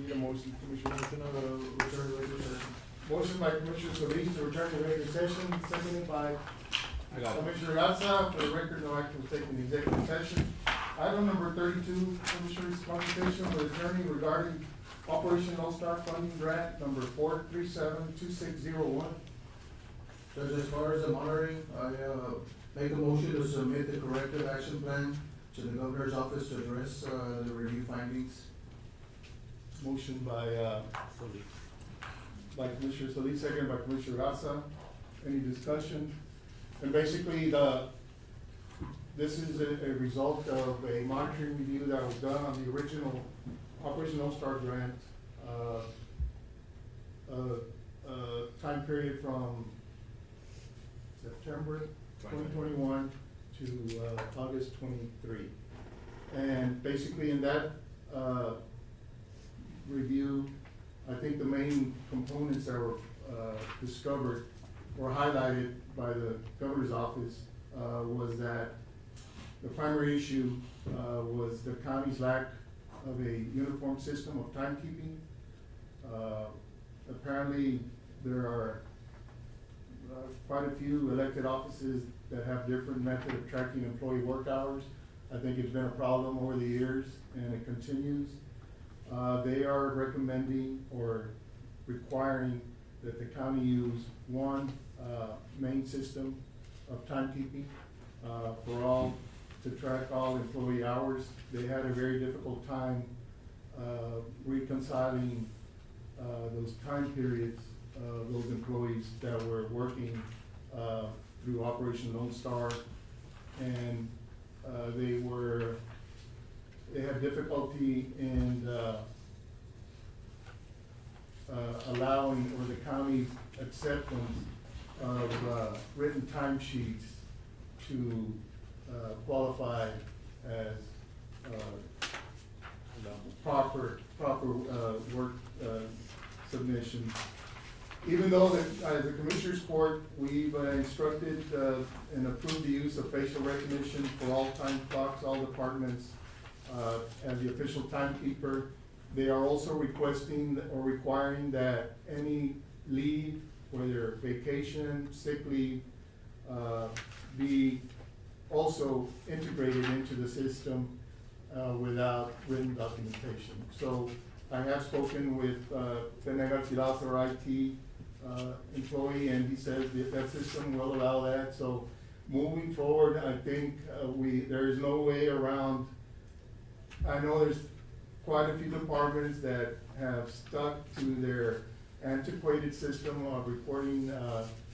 need a motion, Commissioner. Motion to return to regular session. Motion by Commissioner Solis to return to regular session, seconded by I got it. Commissioner Gatsa. For the record, no action was taken in executive session. Item number 32, Commissioners' consultation with attorney regarding Operation All Star Funding Grant number 4372601. Judge, as far as the monitoring, I, make a motion to submit the corrective action plan to the governor's office to address, the review findings. Motion by Commissioner Solis, seconded by Commissioner Gatsa. Any discussion? And basically, this is a result of a monitoring review that was done on the original Operation All Star Grant, time period from September 2021 to August 23. And basically in that review, I think the main components that were discovered or highlighted by the governor's office was that the primary issue was the county's lack of a uniform system of timekeeping. Apparently, there are quite a few elected offices that have different method of tracking employee work hours. I think it's been a problem over the years, and it continues. They are recommending or requiring that the county use one main system of timekeeping for all, to track all employee hours. They had a very difficult time reconciling those time periods of those employees that were working through Operation Lone Star, and they had difficulty in allowing, or the county's acceptance of written timesheets to qualify as proper work submission. Even though as the Commissioners Court, we've instructed and approved the use of facial recognition for all time clocks, all departments, as the official timekeeper, they are also requesting or requiring that any leave, whether vacation, sick leave, be also integrated into the system without written documentation. So I have spoken with Tenega Filas, our IT employee, and he says that system will allow that. So moving forward, I think there is no way around. I know there's quite a few departments that have stuck to their antiquated system of reporting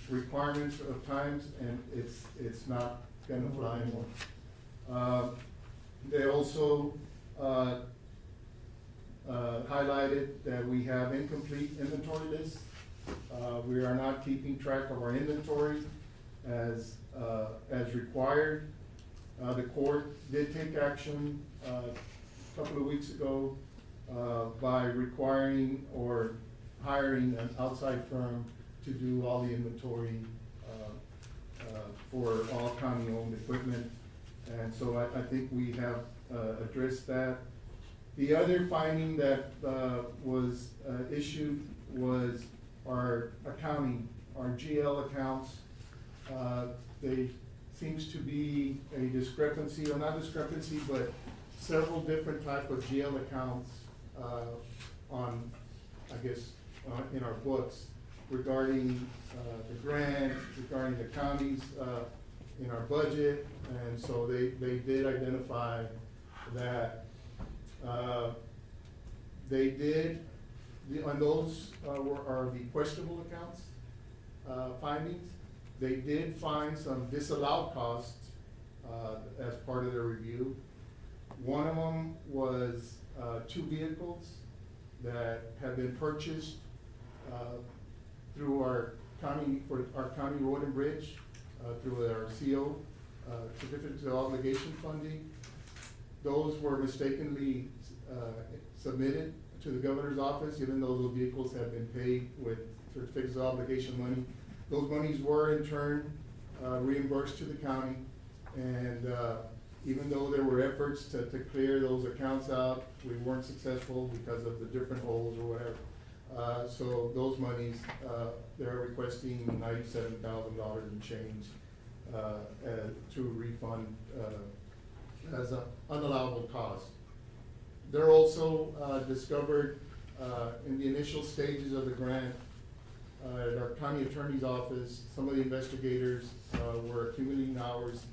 requirements of times, and it's not gonna fly anymore. They also highlighted that we have incomplete inventory lists. We are not keeping track of our inventory as required. The court did take action a couple of weeks ago by requiring or hiring an outside firm to do all the inventory for all county-owned equipment. And so I think we have addressed that. The other finding that was issued was our accounting, our GL accounts. There seems to be a discrepancy, or not discrepancy, but several different type of GL accounts on, I guess, in our books regarding the grant, regarding the counties in our budget. And so they did identify that they did, and those are the questionable accounts findings. They did find some disallowed costs as part of their review. One of them was 2 vehicles that have been purchased through our county, for our county road and bridge, through our CO, certificate of obligation funding. Those were mistakenly submitted to the governor's office, even though those vehicles have been paid with certificates of obligation money. Those monies were in turn reimbursed to the county, and even though there were efforts to clear those accounts out, we weren't successful because of the different holes or whatever. So those monies, they're requesting $97,000 and change, to refund, as an unallowable cost. They're also, discovered, in the initial stages of the grant, at our county attorney's office, some of the investigators, were accumulating hours,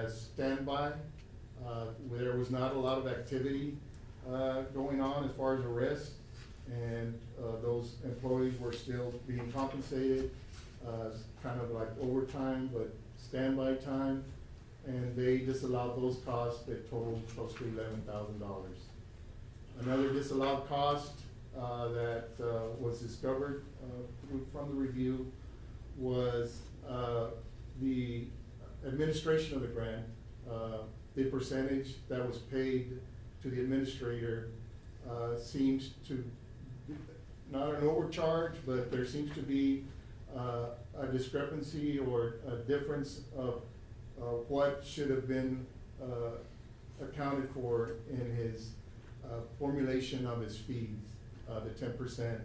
as standby. Where there was not a lot of activity, going on as far as arrests, and, those employees were still being compensated, kind of like overtime, but standby time, and they disallowed those costs that totaled close to $11,000. Another disallowed cost, that, was discovered, from the review was, the administration of the grant. The percentage that was paid to the administrator, seems to, not an overcharge, but there seems to be, a discrepancy or a difference of, what should have been, accounted for in his, formulation of his fees, the 10%,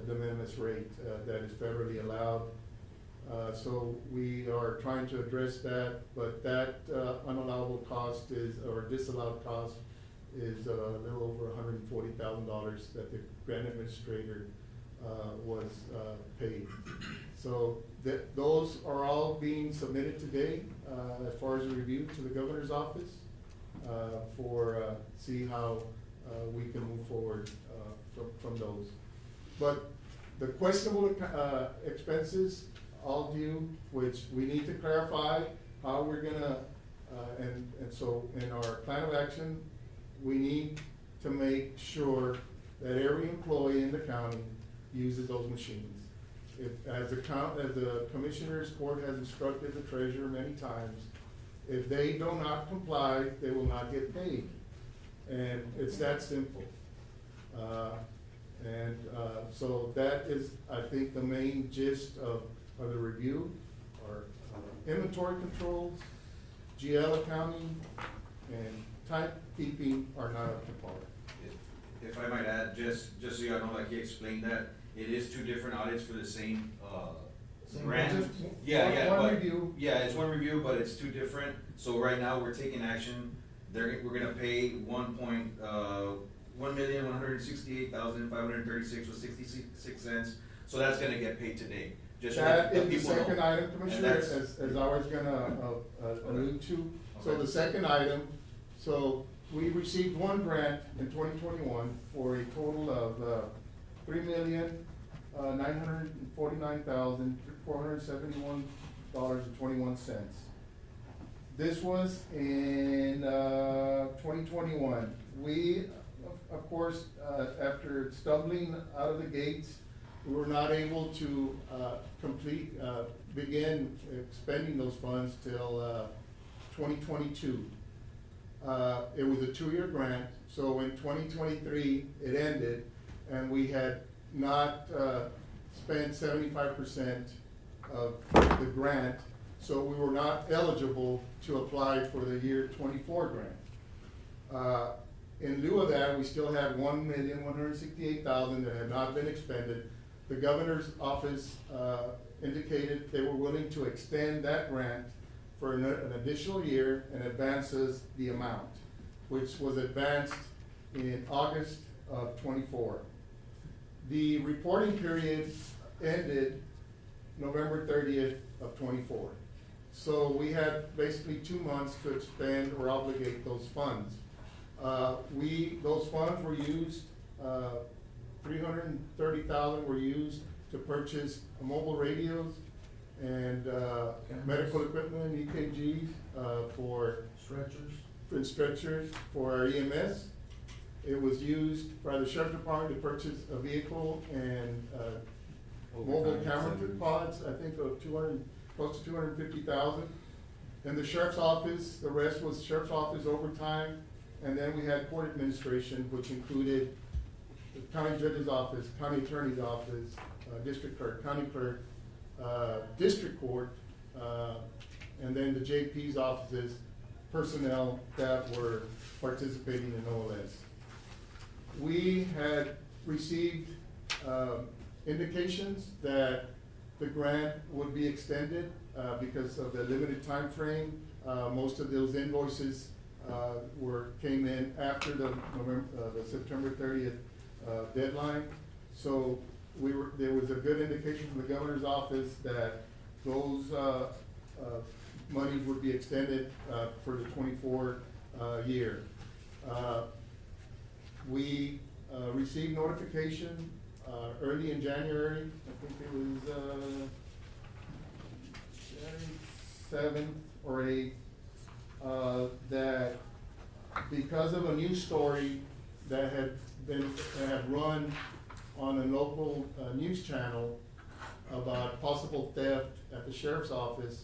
de minimis rate, that is federally allowed. So we are trying to address that, but that, unallowable cost is, or disallowed cost is, a little over $140,000 that the grant administrator, was, paid. So those are all being submitted today, as far as a review to the governor's office, for, see how, we can move forward, from those. But the questionable, expenses, all due, which we need to clarify how we're gonna, and so in our plan of action, we need to make sure that every employee in the county uses those machines. If, as the Commissioner's Court has instructed the treasurer many times, if they do not comply, they will not get paid. And it's that simple. So that is, I think, the main gist of the review, or inventory controls, GL accounting, and timekeeping are not up to par. If I might add, just so y'all know, like he explained that, it is two different audits for the same, grant. Just Yeah, one but- review. Yeah, it's one review, but it's two different, so right now, we're taking action, we're gonna pay $1,168,536 with 66 cents, so that's gonna get paid today. Just so That the is the people know. second item, And Commissioner, that's- as I was gonna, allude to. So Okay. the second item, so we received one grant in 2021 for a total of, $3,949,471.21. This was in, 2021. We, of course, after stumbling out of the gates, we were not able to, begin expending those funds till, 2022. It was a 2-year grant, so in 2023, it ended, and we had not, spent 75% of the grant, so we were not eligible to apply for the year 24 grant. In lieu of that, we still have $1,168,000 that had not been expended. The governor's office, indicated they were willing to extend that grant for an additional year and advances the amount, which was advanced in August of 24. The reporting period ended November 30th of 24. So we had basically 2 months to expend or obligate those funds. Those funds were used, $330,000 were used to purchase mobile radios and, medical equipment, EKGs, for stretchers for our EMS. It was used by the sheriff department to purchase a vehicle and, mobile camera pods, I think of close to $250,000. And the sheriff's office, the rest was sheriff's office overtime, and then we had court administration, which included the county judge's office, county attorney's office, district clerk, county clerk, district court, and then the JP's offices, personnel that were participating in OLS. We had received indications that the grant would be extended because of the limited time frame. Most of those invoices came in after the September 30th deadline. So there was a good indication from the governor's office that those monies would be extended for the 24 year. We received notification early in January, I think it was January 7th or 8th, that because of a news story that had run on a local news channel about possible theft at the sheriff's office,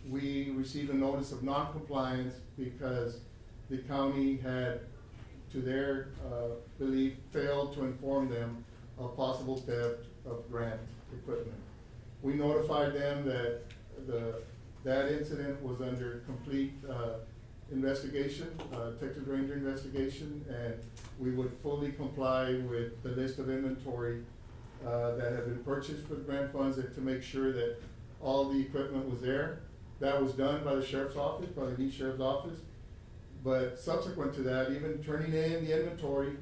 we received a notice of non-compliance because the county had, to their belief, failed to inform them of possible theft of grant equipment. We notified them that that incident was under complete investigation, Texas Ranger investigation, and we would fully comply with the list of inventory that had been purchased for the grant funds, and to make sure that all the equipment was there. That was done by the sheriff's office, by the new sheriff's office. But subsequent to that, even turning in the inventory,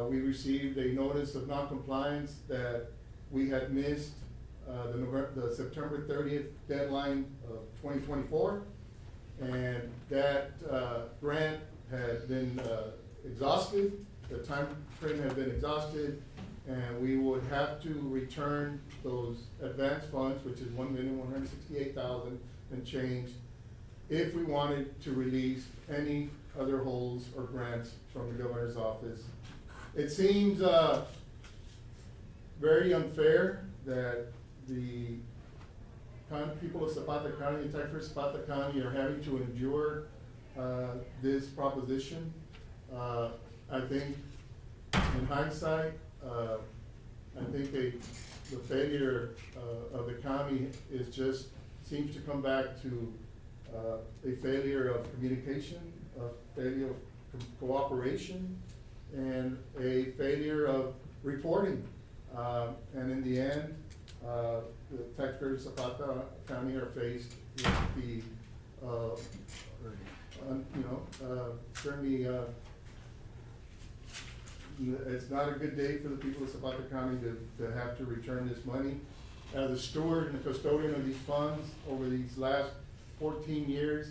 we received a notice of non-compliance that we had missed the September 30th deadline of 2024. And that grant had been exhausted, the time frame had been exhausted, and we would have to return those advance funds, which is $1,168,000 and change, if we wanted to release any other holds or grants from the governor's office. It seems very unfair that the people of Zapata County, Texas Zapata County, are having to endure this proposition. I think in hindsight, I think the failure of the county seems to come back to a failure of communication, a failure of cooperation, and a failure of reporting. And in the end, the taxpayers of Zapata County are faced with certainly it's not a good day for the people of Zapata County to have to return this money. As a steward and a custodian of these funds over these last 14 years,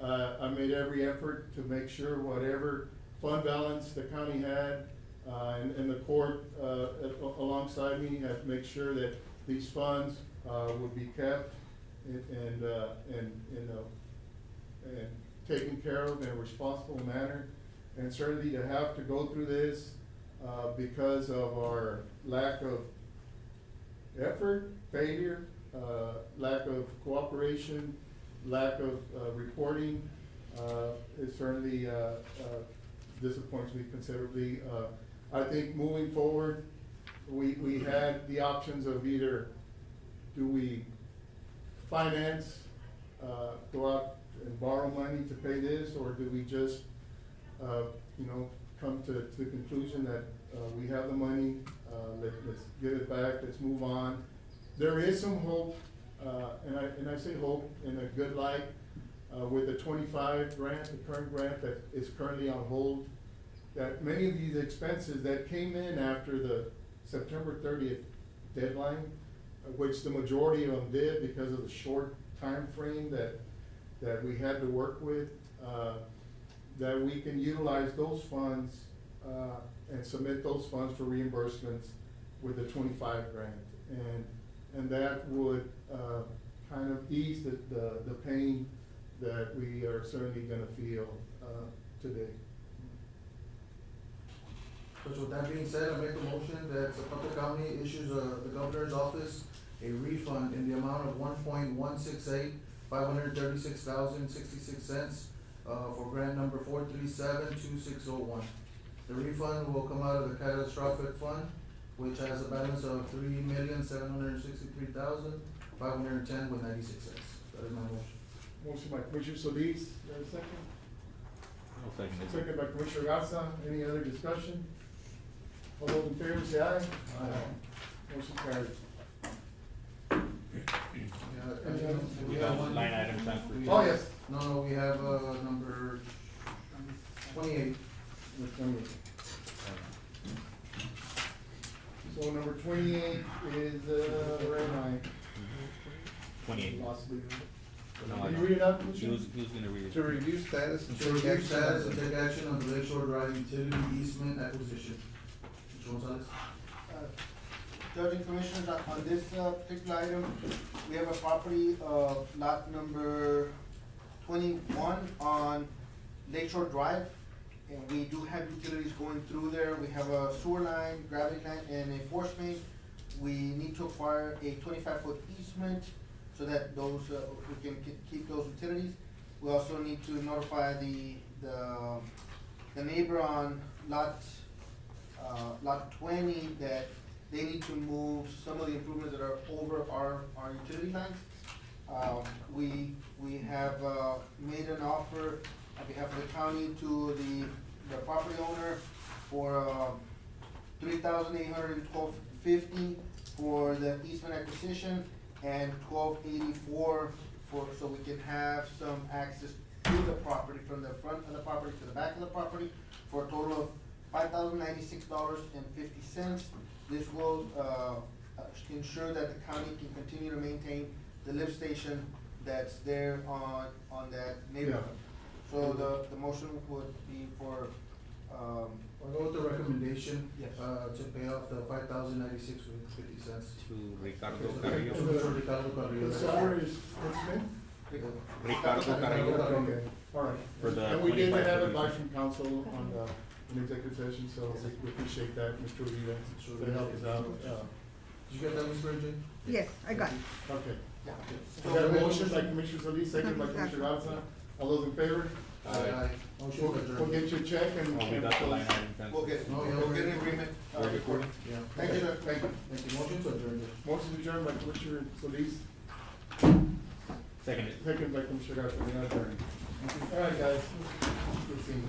I made every effort to make sure whatever fund balance the county had, and the court alongside me had to make sure that these funds would be kept and taken care of in a responsible manner. And certainly to have to go through this because of our lack of effort, failure, lack of cooperation, lack of reporting, it certainly disappoints me considerably. I think moving forward, we had the options of either do we finance, go out and borrow money to pay this, or do we just come to the conclusion that we have the money, let's get it back, let's move on. There is some hope, and I say hope in a good light, with the 25 grant, the current grant that is currently on hold, that many of these expenses that came in after the September 30th deadline, which the majority of them did because of the short time frame that we had to work with, that we can utilize those funds and submit those funds for reimbursements with the 25 grant. And that would kind of ease the pain that we are certainly gonna feel today. So with that being said, I make a motion that Zapata County issues the governor's office a refund in the amount of $1,168,536.66 for grant number 4372601. The refund will come out of the catastrophic fund, which has a balance of $3,763,510.96. That is my motion. Motion by Commissioner Solis, there a second? I'll second it. Second by Commissioner Garza, any other discussion? All those in favor say aye. Aye. Motion carries. We have line item transfer. Oh, yes. No, we have, number 28. Which number? So number 28 is, where am I? 28. Lost it. No, Can I you don't. read it out, He Commissioner? was gonna read it. To review status and To take review action. status and take action on the Lakeshore Drive utility easement acquisition. Mr. Gonzalez? Judge and Commissioners, on this particular item, we have a property of lot number 21 on Lakeshore Drive. And we do have utilities going through there. We have a sewer line, gravity line, and a force main. We need to acquire a 25-foot easement so that those, we can keep those utilities. We also need to notify the neighbor on lot 20 that they need to move some of the improvements that are over our utility lines. We have, made an offer on behalf of the county to the property owner for, $3,812.50 for the easement acquisition and $1,284 so we can have some access to the property from the front of the property to the back of the property for a total of $5,096.50. This will, ensure that the county can continue to maintain the lift station that's there on that neighborhood. So the motion would be for, I'll go with the recommendation. Yes. To pay off the $5,096.50. To Ricardo To Carrillo. Mr. Ricardo Carrillo. The salary is, what's his name? Ricardo Carrillo. Okay, all right. For the And we did 25 have for advice the- from council on the executive session, so we appreciate that, Mr. Uribe, to help us out. Did you get that, Ms. Bridget? Yes, I got it. Okay. yeah. We got a motion by Commissioner Solis, second by Commissioner Garza. All those in favor? Aye. Motion We'll, adjourned. we'll get you a check and. Oh, we got the line item transfer. We'll get, No, yeah, we'll get we're- an agreement, We're before. recording? Yeah. Thank you, sir. Thank you. Thank you. Motion to adjourn. Motion adjourned by Commissioner Solis, Second it. second by Commissioner Garza. We are adjourned. All right, guys. Proceed.